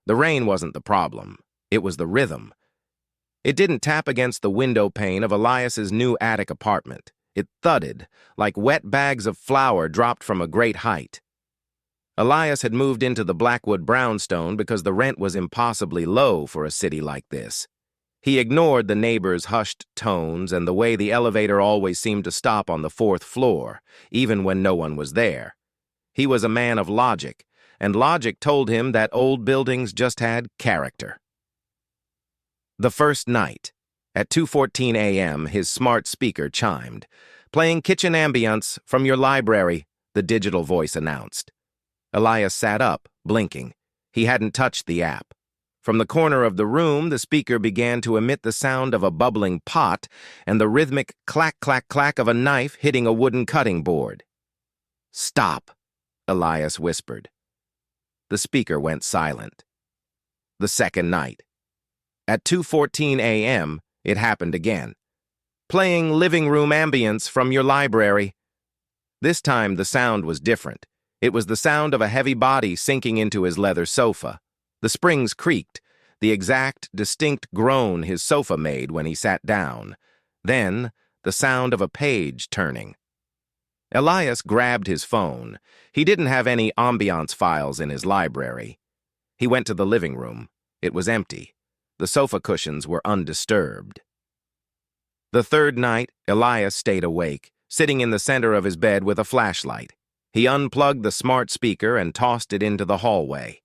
The rain wasn't the problem. It was the rhythm. It didn't tap against the window pane of Elias's new attic apartment. It thudded, like wet bags of flour dropped from a great height. Elias had moved into the Blackwood brownstone because the rent was impossibly low for a city like this. He ignored the neighbors' hushed tones and the way the elevator always seemed to stop on the fourth floor, even when no one was there. He was a man of logic, and logic told him that old buildings just had character. The first night, at 2:14 a.m., his smart speaker chimed. "Playing kitchen ambience from your library," the digital voice announced. Elias sat up, blinking. He hadn't touched the app. From the corner of the room, the speaker began to emit the sound of a bubbling pot and the rhythmic clack-clack-clack of a knife hitting a wooden cutting board. "Stop," Elias whispered. The speaker went silent. The second night. At 2:14 a.m., it happened again. "Playing living room ambience from your library." This time, the sound was different. It was the sound of a heavy body sinking into his leather sofa. The springs creaked, the exact, distinct groan his sofa made when he sat down. Then, the sound of a page turning. Elias grabbed his phone. He didn't have any Ambience files in his library. He went to the living room. It was empty. The sofa cushions were undisturbed. The third night, Elias stayed awake, sitting in the center of his bed with a flashlight. He unplugged the smart speaker and tossed it into the hallway.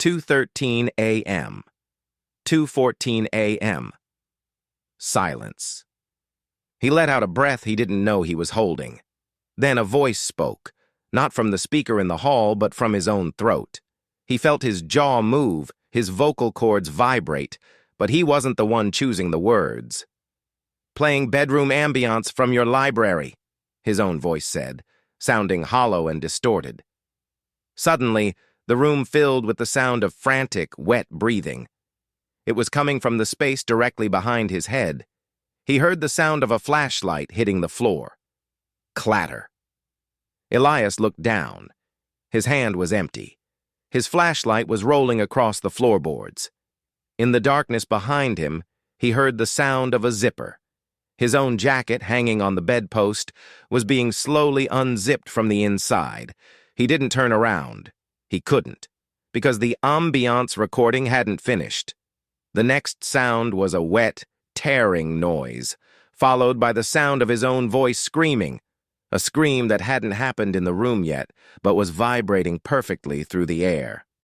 2:13 a.m. 2:14 a.m. Silence. He let out a breath he didn't know he was holding. Then a voice spoke, not from the speaker in the hall, but from his own throat. He felt his jaw move, his vocal cords vibrate, but he wasn't the one choosing the words. "Playing bedroom ambience from your library," his own voice said, sounding hollow and distorted. Suddenly, the room filled with the sound of frantic, wet breathing. It was coming from the space directly behind his head. He heard the sound of a flashlight hitting the floor. Clatter. Elias looked down. His hand was empty. His flashlight was rolling across the floorboards. In the darkness behind him, he heard the sound of a zipper. His own jacket, hanging on the bedpost, was being slowly unzipped from the inside. He didn't turn around. He couldn't, because the Ambience recording hadn't finished. The next sound was a wet, tearing noise, followed by the sound of his own voice screaming, a scream that hadn't happened in the room yet, but was vibrating perfectly through the air.